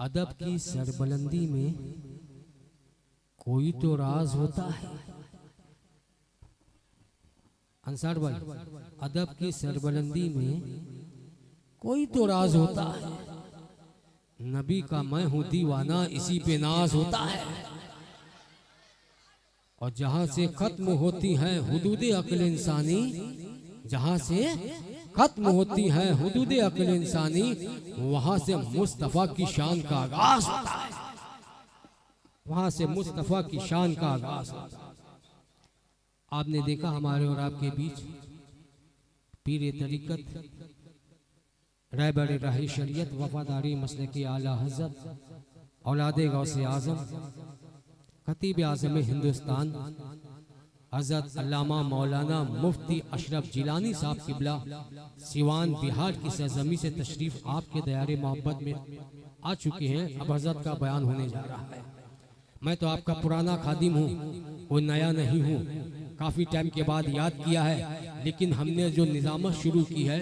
अदब की सरबलंदी में कोई तो राज होता है। अंसार भाई, अदब की सरबलंदी में कोई तो राज होता है। नबी का मैं हूं दीवाना, इसी पे नाज होता है। और जहां से खत्म होती है हुदूद अक्ल इंसानी, जहां से खत्म होती है हुदूद अक्ल इंसानी, वहां से मुस्तफा की शान का आगाज होता है। वहां से मुस्तफा की शान का आगाज होता है। आपने देखा हमारे और आपके बीच पीर तरीकत, रहबर राही शरीयत, वफादारी मसलकी आला हज़रत, औलादे गौसे आज़म, खतीब आज़म हिंदुस्तान हज़रत अल्लामा मौलाना मुफ्ती अशरफ जिलानी साहब किबला सिवान बिहार की सरजमी से तशरीफ आपके दयारे मोहब्बत में आ चुके हैं। अब हज़रत का बयान होने जा रहा है। मैं तो आपका पुराना खादिम हूँ, कोई नया नहीं हूँ। काफ़ी टाइम के बाद याद किया है, लेकिन हमने जो निज़ामत शुरू की है,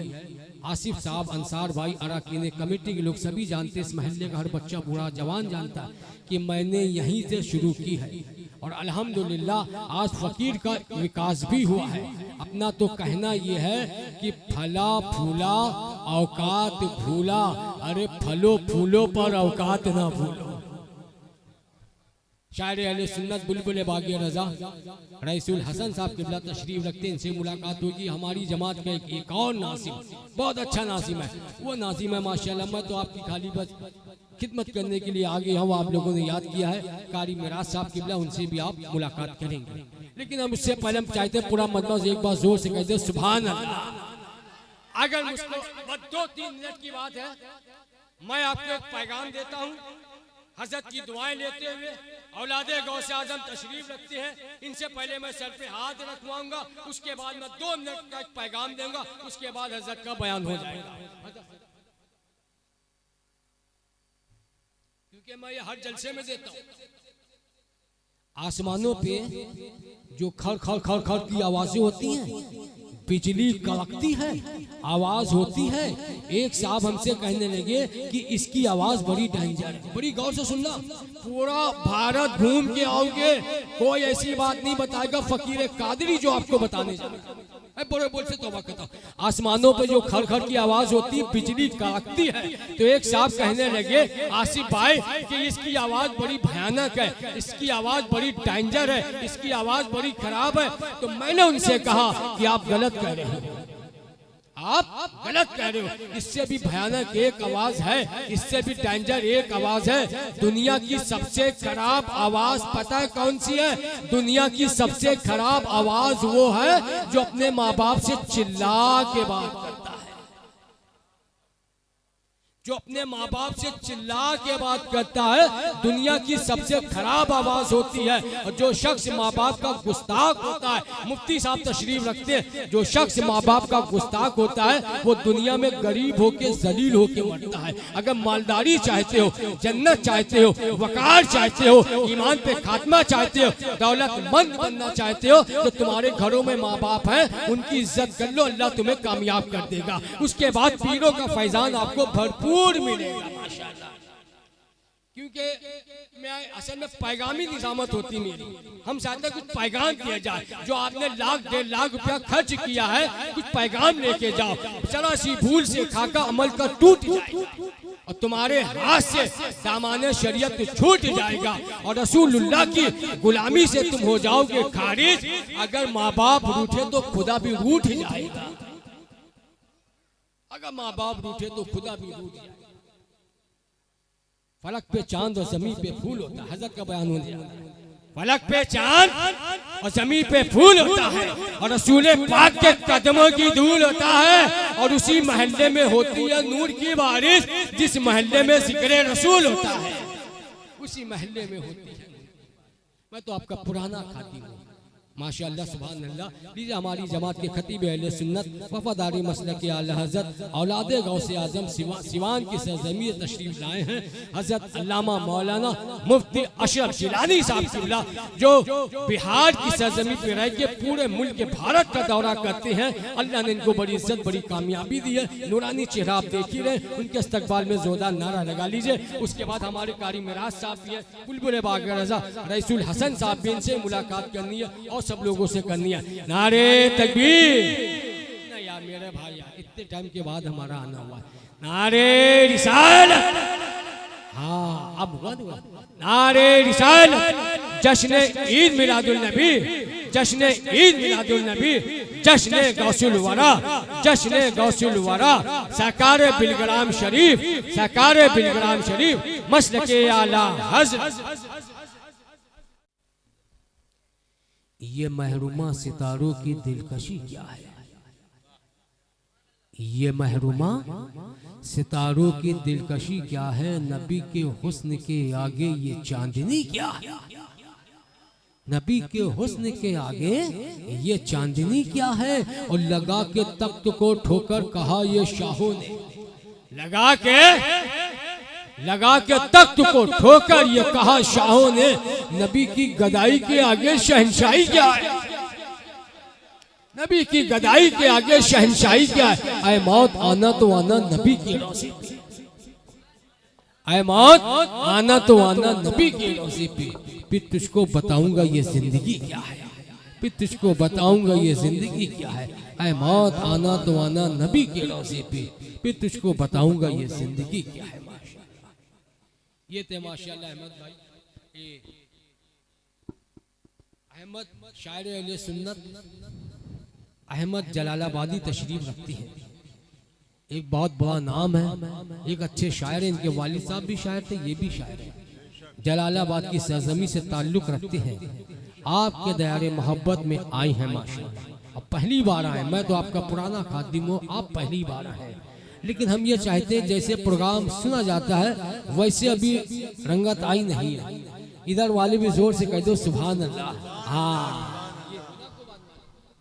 आसिफ साहब, अंसार भाई, अराकीन कमेटी के लोग सभी जानते, इस महल्ले का हर बच्चा बूढ़ा जवान जानता कि मैंने यहीं से शुरू की है। और अल्हम्दुलिल्लाह आज फकीर का विकास भी हुआ है। अपना तो कहना ये है कि फला फूला औकात भूला, अरे फलो फूलो पर औकात ना भूलो। शायर अहले सुन्नत बुलबुल बागी रजा रईसुल हसन साहब किबला तशरीफ रखते हैं, इनसे मुलाकात होगी। हमारी जमात का एक और नासिम, बहुत अच्छा नासिम है, वो नासिम है माशाल्लाह। मैं तो आपकी खाली बस खिदमत करने के लिए आगे हूँ। आप लोगों ने याद किया है कारी मिराज साहब किबला, उनसे भी आप मुलाकात करेंगे। लेकिन हम उससे पहले हम चाहते हैं पूरा मजमा एक बार जोर से कह दे सुभान अल्लाह। अगर मुझको 2-3 मिनट की बात है, मैं आपको एक पैगाम देता हूँ। हजरत की दुआएं लेते हुए औलादे गौसे आजम तशरीफ रखते हैं। इनसे पहले मैं सर पे हाथ रखवाऊंगा, उसके बाद मैं 2 मिनट का एक पैगाम दूंगा, उसके बाद हजरत का बयान हो जाएगा। क्योंकि मैं ये हर जलसे में देता हूँ। आसमानों पे जो खड़ खड़ खड़ खड़ की आवाजें होती हैं, बिजली कड़कती है, आवाज होती है। एक साहब हमसे कहने लगे कि इसकी आवाज बड़ी डेंजर है। बड़ी गौर से सुनना, पूरा भारत घूम के आओगे, कोई ऐसी बात नहीं बताएगा फकीर कादरी जो आपको बताने जाएगा। बड़े बोल से तौबा करता हूं। आसमानों पे जो खड़ खड़ की आवाज होती है, बिजली कड़कती है, तो एक साहब कहने लगे आसिफ भाई कि इसकी आवाज बड़ी भयानक है, इसकी आवाज बड़ी डेंजर है, इसकी आवाज बड़ी खराब है। तो मैंने उनसे कहा कि आप गलत कह रहे हो, आप गलत कह रहे हो। इससे भी भयानक एक आवाज है, इससे भी डेंजर एक आवाज है। दुनिया की सबसे खराब आवाज पता है कौन सी है? दुनिया की सबसे खराब आवाज वो है जो अपने माँ बाप से चिल्ला के बात करता है, जो अपने माँ बाप से चिल्ला के बात करता है। दुनिया की सबसे खराब आवाज होती है। और जो शख्स माँ बाप का गुस्ताख होता है, मुफ्ती साहब तशरीफ रखते हैं, जो शख्स माँ बाप का गुस्ताख होता है वो दुनिया में गरीब होके जलील होके मरता है। अगर मालदारी चाहते हो, जन्नत चाहते हो, वकार चाहते हो, ईमान पे खात्मा चाहते हो, दौलतमंद बनना चाहते हो, तो तुम्हारे घरों में माँ बाप हैं, उनकी इज्जत कर लो, अल्लाह तुम्हें कामयाब कर देगा। उसके बाद पीरों का फैजान आपको भरपूर मिलेगा माशाल्लाह। क्योंकि मैं असल में पैगामी निजामत होती मेरी, हम चाहते हैं कुछ पैगाम दिया जाए। जो आपने 1-1.5 लाख रुपया खर्च किया है, कुछ पैगाम लेके जाओ। जरा सी भूल से खाका अमल का टूट जाए और तुम्हारे हाथ से दामाने शरीयत छूट जाएगा और रसूलुल्लाह की गुलामी से तुम हो जाओगे खारिज। अगर माँ बाप रूठे तो खुदा भी रूठ जाएगा, अगर माँ बाप रूठे तो खुदा भी रूठ जाएगा। फलक पे चांद और जमीन पे फूल होता है, हजरत का बयान होने जाता है। फलक पे चांद और जमीन पे फूल होता है और रसूल पाक के कदमों की धूल होता है। और उसी महल्ले में होती है नूर की बारिश, जिस महल्ले में जिक्र रसूल होता है, उसी महल्ले में होती है। मैं तो आपका पुराना खातिम हूँ, माशाअल्लाह सुभान अल्लाह। लीजिए हमारी जमात के खतीब अहले सुन्नत वफादारी मसलक के आला हज़रत औलाद गौसे आजम सिवान की सरज़मीन तशरीफ लाए हैं हज़रत अल्लामा मौलाना मुफ्ती अशरफ जिलानी साहब किबला, जो बिहार की सरज़मीन पे रह के पूरे मुल्क भारत का दौरा करते हैं। अल्लाह ने इनको बड़ी इज्जत बड़ी कामयाबी दी है। नूरानी चेहरा आप देख ही रहे, उनके इस्तकबाल में जोरदार नारा लगा लीजिए। उसके बाद हमारे कारी मिराज साहब भी है, बुलबुल बाग़ रज़ा रईसुल हसन साहब भी, इनसे मुलाकात करनी है और सब लोगों से करनी है। नारे तकबीर। नहीं यार मेरे भाई यार, इतने टाइम के बाद हमारा आना हुआ है। नारे रिसालत। हाँ अब हुआ। नारे रिसालत। जश्न ईद मिलादुल नबी, जश्न ईद मिलादुल नबी, जश्न गौसुल वरा, जश्न गौसुल वरा, सरकार बिलग्राम शरीफ, सरकार बिलग्राम शरीफ, मसलके आला हज़रत। ये महरूमा सितारों की दिलकशी क्या है? ये महरूमा सितारों की दिलकशी क्या है? नबी के हुस्न के आगे ये चांदनी क्या है? नबी के हुस्न के आगे ये चांदनी क्या है? और लगा के तख्त को ठोकर कहा ये शाहों ने, लगा के तख्त को ठोकर ये कहा शाहों ने, नबी की गदाई के आगे शहंशाही क्या है? नबी की गदाई के आगे शहंशाही क्या है? ऐ मौत आना तो आना नबी की रोज़ी पे, ऐ मौत आना तो आना नबी की रोज़ी पे, फिर तुझको बताऊंगा ये जिंदगी क्या है, फिर तुझको बताऊंगा ये जिंदगी क्या है। ऐ मौत आना तो आना नबी की रोज़ी पे, फिर तुझको बताऊंगा ये जिंदगी क्या है। ये थे माशाअल्लाह अहमद भाई, ये अहमद शायर अहले सुन्नत अहमद जलालाबादी तशरीफ रखती है। एक बहुत बड़ा नाम है, एक अच्छे शायर हैं। इनके वालिद साहब भी शायर थे, ये भी शायर हैं। जलालाबाद की सरजमी से ताल्लुक़ रखते हैं। आपके दायरे मोहब्बत में आई हैं माशाअल्लाह। अब पहली बार आए, मैं तो आपका पुराना खादिम हूँ, आप पहली बार आए। लेकिन हम ये चाहते हैं जैसे प्रोग्राम सुना जाता है वैसे अभी रंगत आई नहीं है। इधर वाले भी जोर से कह दो सुभान अल्लाह। हाँ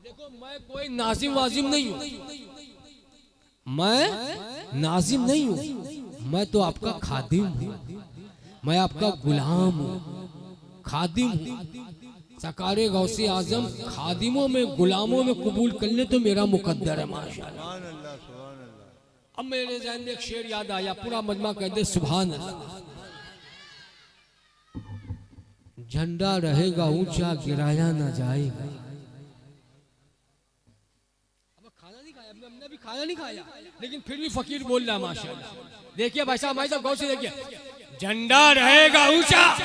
देखो मैं कोई नाजिम वाजिम नहीं हूँ, मैं नाजिम नहीं हूँ, मैं तो आपका खादिम हूँ, मैं आपका गुलाम हूँ, खादिम हूँ। सरकारे गौसे आजम खादिमों में गुलामों में कबूल कर ले तो मेरा मुकद्दर है माशाअल्लाह। अब मेरे ज़हन में एक शेर याद आया, पूरा मजमा कह दे सुभान अल्लाह। झंडा रहेगा ऊंचा गिराया ना जाएगा। अब खाना नहीं खाया, हमने भी खाना नहीं खाया, लेकिन फिर भी फकीर बोल रहा है माशाअल्लाह। देखिए भाई साहब, गौर से देखिए, झंडा रहेगा ऊंचा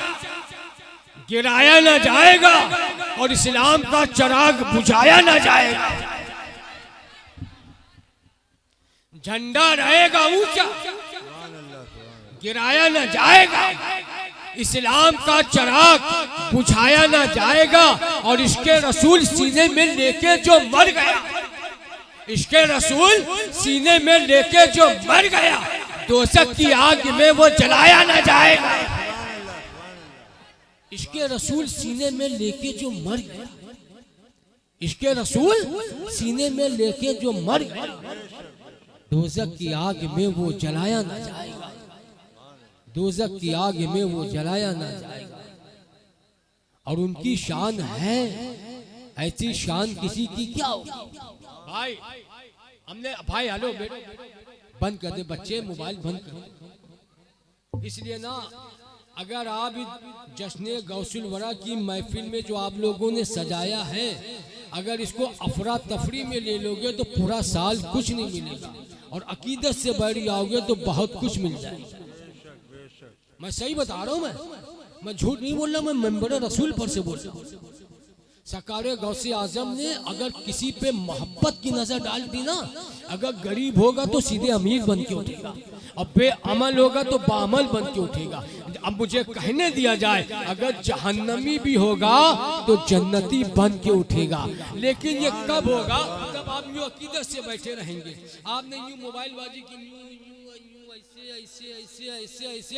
गिराया ना जाएगा और इस्लाम का चिराग बुझाया ना जाएगा। झंडा रहेगा ऊंचा गिराया न जाएगा, इस्लाम का चिराग बुझाया न जाएगा और इसके रसूल सीने में लेके जो मर गया, इसके रसूल सीने में लेके जो मर गया, दोज़ख की आग में वो जलाया न जाएगा। इसके रसूल सीने में लेके जो मर गया, इसके रसूल सीने में लेके जो मर गया, दोज़ख की आग में वो जलाया ना जाएगा, दोज़ख की आग में वो जलाया ना जाएगा। और उनकी शान है, ऐसी शान किसी की क्या होगी। भाई हमने भाई हेलो बंद कर दे बच्चे, मोबाइल बंद कर। इसलिए ना अगर आप जश्न गौसुल वरा की महफिल में जो आप लोगों ने सजाया है, अगर इसको अफरा तफरी में ले लोगे तो पूरा साल कुछ नहीं मिलेगा, और अकीदत से बैठ आओगे तो बहुत कुछ मिल जाएगा। मैं सही बता रहा हूँ, मैं झूठ नहीं बोल रहा, मैं मेंबर रसूल पर से बोल रहा हूँ। सरकारे गौसे आजम ने अगर किसी पे मोहब्बत की नजर डाल दी ना, अगर गरीब होगा तो सीधे अमीर बन के उठेगा, और बेअमल होगा तो बामल बन के उठेगा। अब मुझे कहने दिया जाए, अगर जहन्नमी भी होगा तो जन्नती बन के उठेगा। लेकिन ये कब होगा? जब आप यूं अकीदत से बैठे रहेंगे, आपने यूं मोबाइल बाजी की, यूं ऐसे ऐसे ऐसे ऐसे ऐसे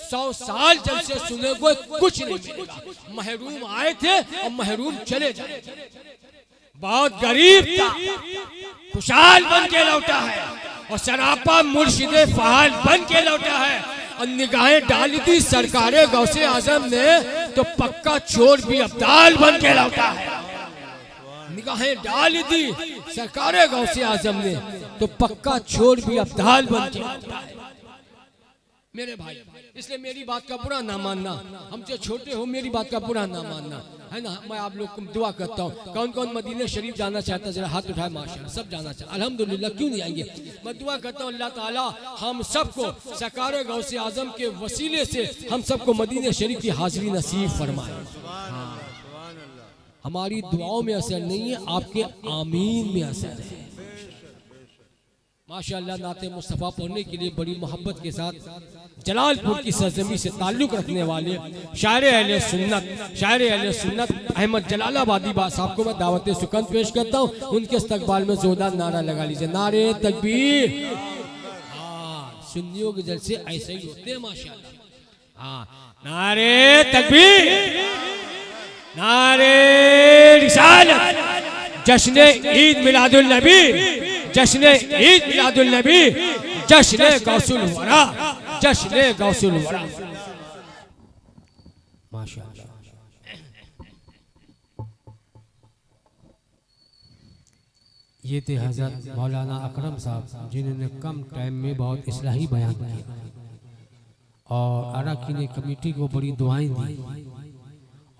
100 साल जब से सुने को कुछ नहीं मिलेगा। महरूम आए थे और महरूम चले जाए। बहुत गरीब था, खुशहाल बन के लौटा है और सरापा मुर्शिदे फहाल बन के लौटा है। और निगाहें डाली थी सरकारे गौसे आजम ने तो पक्का चोर भी अब्दाल बन के लौटा है। निगाहें डाली थी सरकारे गौसे आजम ने तो पक्का चोर भी अब्दाल बन के लौटा है। मेरे भाई, इसलिए मेरी बात का बुरा ना मानना, हमसे छोटे हो मेरी बात का बुरा ना मानना, है ना। मैं आप लोग को दुआ करता हूँ, कौन कौन मदीने शरीफ जाना चाहता है जरा हाथ उठाए। माशाअल्लाह सब जाना चाहता, अल्हम्दुलिल्लाह, क्यों नहीं आएंगे। मैं दुआ करता हूँ अल्लाह ताला हम सबको सरकार गौसे आजम के वसीले से हम सबको मदीने शरीफ की हाजिरी नसीब फरमाए। हमारी दुआओं में असर नहीं है, आपके आमीन में असर है। माशाअल्लाह, नाते मुस्तफ़ा पढ़ने के लिए बड़ी मोहब्बत के साथ जलालपुर की सरजमी से ताल्लुक़ रखने वाले शायर अहले सुन्नत अहमद जलालाबादी साहब को मैं दावत सुकन पेश करता हूँ। उनके इस्तकबाल में जोरदार नारा लगा लीजिए, नारे तकबीर। हाँ, सुन्नियों के जलसे ऐसे ही होते हैं माशाअल्लाह। हाँ, नारे तकबीर, नारे रिसालत, जश्न ईद मिलादुल नबी, जश्न ईद मिलादुल नबी, जश्न गौसुल वरा, जश्न गौसुल वरा। माशाअल्लाह। ये थे हज़रत मौलाना अकरम साहब, जिन्होंने कम टाइम में बहुत इस्लाही बयान किया और अराकीन कमेटी को बड़ी दुआएं दी।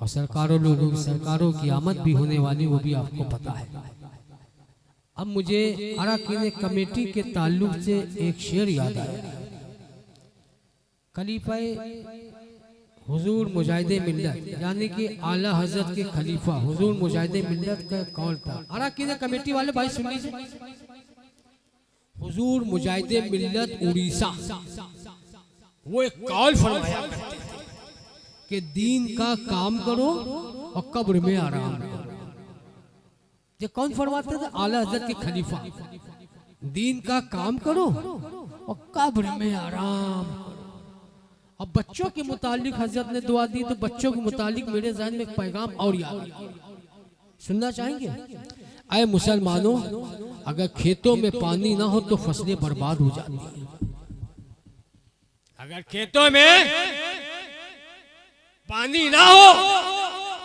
और सरकारों की आमद भी होने वाली, वो भी आपको पता है। अब मुझे अराकीन कमेटी के ताल्लुक से एक शेर याद आया। खलीफा हुजूर मुजाहिदे मिल्लत, यानी कि आला हजरत के खलीफा हुजूर मुजाहिदे मिल्लत का कौल था। अराकीन कमेटी वाले भाई सुन लीजिए, हुजूर मुजाहिदे मिल्लत उड़ीसा वो एक कौल फरमाया कि दीन का काम करो और कब्र में आराम करो। ये कौन फरमाते थे? आला हजरत के खलीफा। दीन का काम करो और कब्र में आराम करो। अब बच्चों के मुतालिक हजरत ने दुआ दी, तो बच्चों के मुतालिक मेरे ज़हन में एक पैगाम और याद सुनना चाहेंगे। आए मुसलमानों, अगर खेतों में पानी ना हो तो फसलें बर्बाद हो जाती हैं। अगर खेतों में पानी ना हो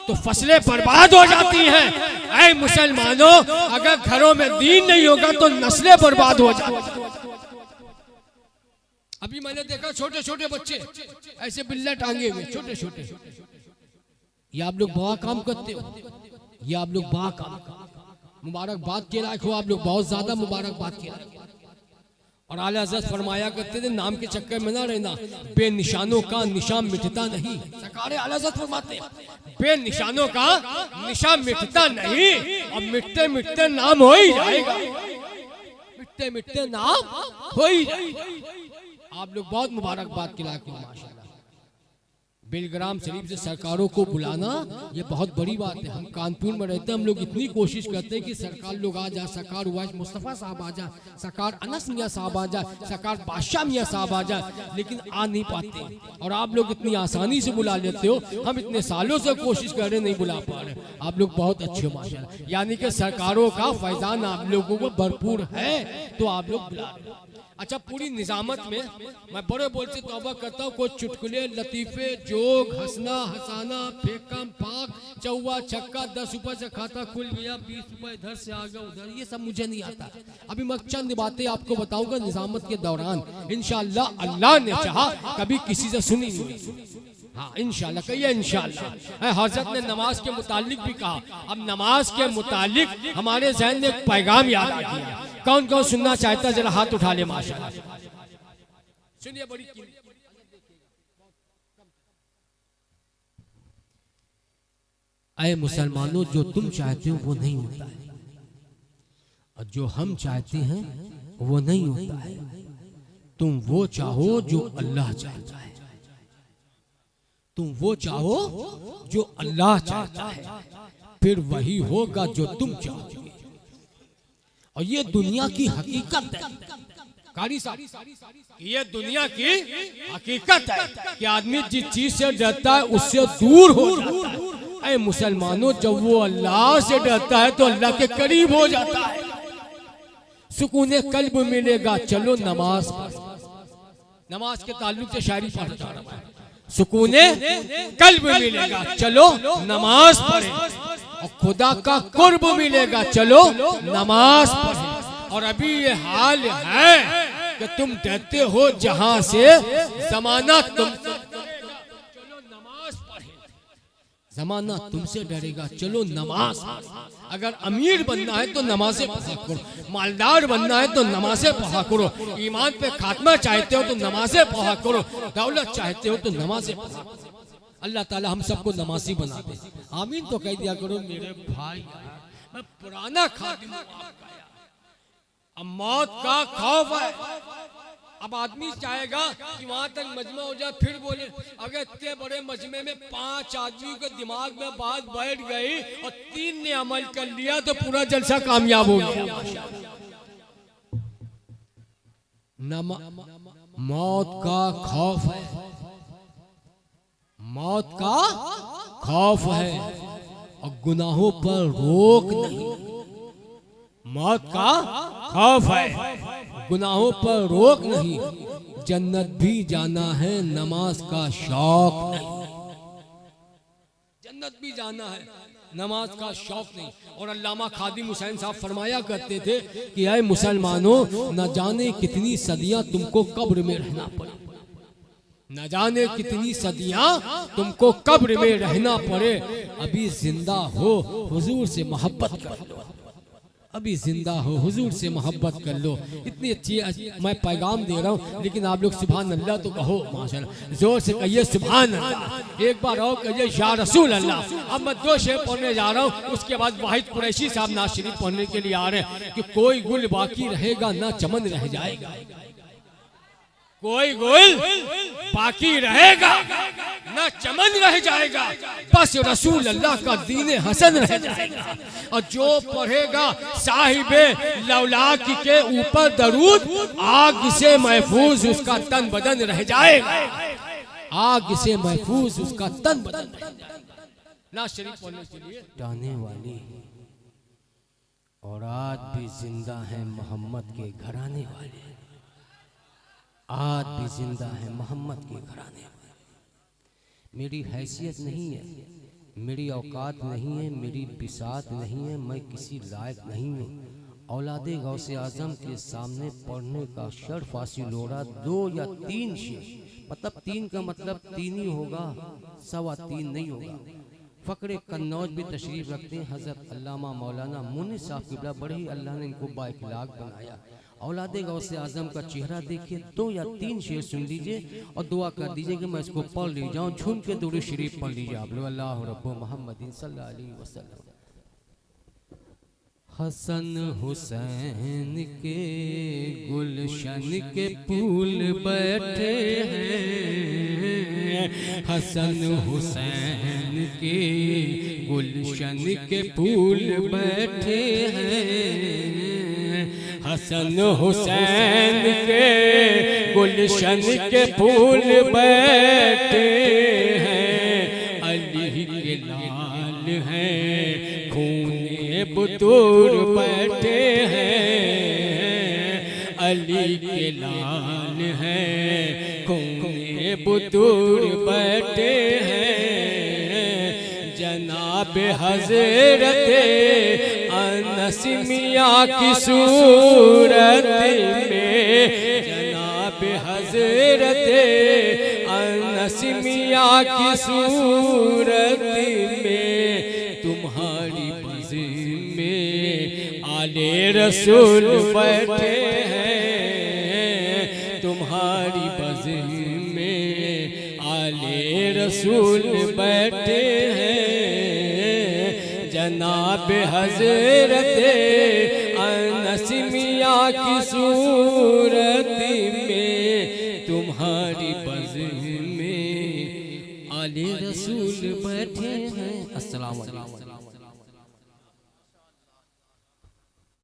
तो फसलें बर्बाद हो जाती हैं। ऐ मुसलमानों, अगर घरों में दीन नहीं होगा तो नस्लें बर्बाद हो जाती हैं। अभी मैंने देखा छोटे छोटे बच्चे ऐसे बिल्ला टांगे हुए, छोटे छोटे। ये आप लोग बड़ा काम करते हो, ये आप लोग बड़ा काम, मुबारकबाद के लायक हो आप लोग, बहुत ज्यादा मुबारकबाद के लायक। और आला हज़रत फरमाया करते थे, नाम के चक्कर में ना रहना, बेनिशानों का निशान मिटता नहीं। सरकारे आला हज़रत फरमाते हैं, बेनिशानों का निशान मिटता नहीं और मिटते मिटते नाम हो ही जाएगा, मिटते मिटते नाम हो ही जाएगा। आप लोग बहुत मुबारकबाद के लायक हो माशाअल्लाह। बेलग्राम शरीफ से सरकारों को बुलाना ये बहुत बड़ी बात है। हम कानपुर में रहते हैं, हम लोग इतनी कोशिश करते हैं कि सरकार लोग आ जाए, सरकार वाइस मुस्तफ़ा साहब आ जाए, सरकार अनस मियाँ साहब आ जाए, सरकार बादशाह मियाँ साहब आ जाए, लेकिन आ नहीं पाते। और आप लोग इतनी आसानी से बुला लेते हो, हम इतने सालों से कोशिश कर रहे नहीं बुला पा रहे। आप लोग बहुत अच्छे हो माशाअल्लाह, यानी कि सरकारों का फैजान आप लोगों को भरपूर है, तो आप लोग बुला रहे हो। अच्छा, पूरी निजामत में मैं बड़े बोल से तौबा करता हूँ, कोई चुटकुले, लतीफे, जोक, हंसना हंसाना, फेंकम फाक, चौवा छक्का, 10 रुपए से खाता खुल गया, 20 रुपए इधर से आ गया उधर, ये सब मुझे नहीं आता। अभी मैं चंद बातें आपको बताऊंगा निजामत के दौरान, इंशाअल्लाह अल्लाह ने चाहा कभी किसी से सुनी नहीं। हाँ इंशाअल्लाह, कहिए इंशाअल्लाह। हजरत ने नमाज के मुतालिक भी कहा। अब नमाज के मुतालिक हमारे ज़हन में एक पैगाम याद आ गया। कौन कौन सुनना चाहता है जरा हाथ उठा ले माशाअल्लाह। सुनिए, बड़ी ऐ मुसलमानों, जो तुम चाहते हो वो नहीं होता है, और जो हम चाहते हैं वो नहीं होता है। तुम वो चाहो जो अल्लाह चाहता है, तुम वो चाहो जो अल्लाह चाहता है, फिर वही होगा जो तुम चाहोगे। और ये दुनिया की हकीकत है कारी साहब, ये दुनिया की हकीकत है कि आदमी जिस चीज से डरता है उससे दूर हो जाता है। ऐ मुसलमानों, जब वो अल्लाह से डरता है तो अल्लाह के करीब हो जाता है। सुकून कल्ब मिलेगा, चलो नमाज पढ़ो। नमाज के ताल्लुक से शायरी पढ़ता रहा। सुकून कल्ब मिलेगा, चलो नमाज पढ़े। और खुदा का कुर्ब मिलेगा, चलो नमाज पढ़े। और अभी ये हाल है कि तुम डरते हो जहां से, जमाना तुम चलो नमाज पढ़े। जमाना तुमसे डरेगा, चलो नमाज। अगर अमीर बनना है तो नमाज़ें पढ़ा करो, मालदार बनना है तो नमाज़ें पढ़ा करो, ईमान पे खात्मा चाहते हो तो नमाज़ें पढ़ा करो, दौलत चाहते हो तो नमाज़ें पढ़ा करो। अल्लाह ताला हम सबको नमाजी बना दे। आमीन तो कह दिया करो मेरे भाई। मैं पुराना खादिम हूं, अब मौत का खौफ है। अब आदमी चाहेगा कि वहां तक मजमा हो जाए, फिर बोले अगर इतने बड़े मजमे में 5 आदमियों के दिमाग में बात बैठ गई और 3 ने अमल कर लिया तो पूरा जलसा कामयाब हो गया। मौत का खौफ है, मौत का खौफ है और गुनाहों पर रोक नहीं। मौत का खौफ है, गुनाहों पर रोक नहीं। जन्नत भी जाना है, नमाज का शौक नहीं। जन्नत भी जाना है, नमाज का शौक नहीं। और अल्लामा खादिम हुसैन साहब फरमाया करते थे कि ऐ मुसलमानों, न जाने कितनी सदियां तुमको कब्र में रहना पड़े, न जाने कितनी सदियां तुमको कब्र में रहना पड़े। अभी जिंदा हो, हुजूर से मोहब्बत कर लो। अभी जिंदा हो, हुजूर से मोहब्बत कर लो। इतनी अच्छी मैं पैगाम दे रहा हूँ, लेकिन आप लोग सुभान अल्लाह तो कहो माशाल्लाह, जोर से कहिए सुभान अल्लाह। एक बार और कहिए या रसूल अल्लाह। अब मैं 2 शेर पढ़ने जा रहा हूँ, उसके बाद वाहिद कुरैशी साहब नाज़ शरीफ पढ़ने के लिए आ रहे हैं कि कोई गुल बाकी रहेगा ना चमन रह जाएगा। कोई गुल बाकी रहेगा ना चमन रह जाएगा, बस रसूल अल्लाह का दीन हसन रह जाएगा। और जो पढ़ेगा साहिबे लौलाक के ऊपर दरूद, आग से महफूज उसका तन बदन रह जाएगा। आग से महफूज उसका तन बदन रह जाएगा। ना शरीफ पढ़ने के लिए जाने वाली और आज भी जिंदा है मोहम्मद के घराने वाले, आज भी जिंदा है मोहम्मद के घराने वाले। मेरी हैसियत नहीं है, मेरी औकात नहीं है, मेरी बिसात नहीं है, मैं किसी लायक नहीं हूँ। औलादे गौसे आजम के सामने पढ़ने का शर्फ हासिल हो रहा 2 या 3 शेर, मतलब 3 का मतलब 3 ही होगा, 3.25 नहीं होगा। फ़क्र कन्नौज भी तशरीफ़ रखते हैं हज़रत अल्लामा मौलाना मुन्नी साहब किबला, बड़े ही अल्लाह ने इनको बाइखलाक बनाया। औलादे गौसे आज़म का चेहरा देखिए, 2 या 3 शेर सुन लीजिए और दुआ कर दीजिए कि मैं इसको पढ़ ले जाऊँ। झूम के दुरूद शरीफ पढ़ लीजिए आप लोग। अल्लाह रब्बो मोहम्मद सल्लल्लाहु अलैहि वसल्लम। हसन हुसैन के गुलशन के फूल बैठे हैं, हसन हुसैन के गुलशन के फूल बैठे हैं, हसन हुसैन के गुलशन के फूल बैठे हैं। अली के लाल हैं, खूने बुतूर बैठे हैं, अली के लाल हैं, खूने बुतूर बैठे हैं। जनाब हज़रत अनस मियाँ की सूरत में, जनाब हज़रत अनस मियाँ की सूरत में, तुम्हारी बज़ में आले रसूल बैठे हैं, तुम्हारी बज़ में आले रसूल बैठे हैं। जनाब हज़रत अनस मियाँ की सूरत में, तुम्हारी बज़ में आले रसूल बैठे हैं। अस्सलाम वालेकुम।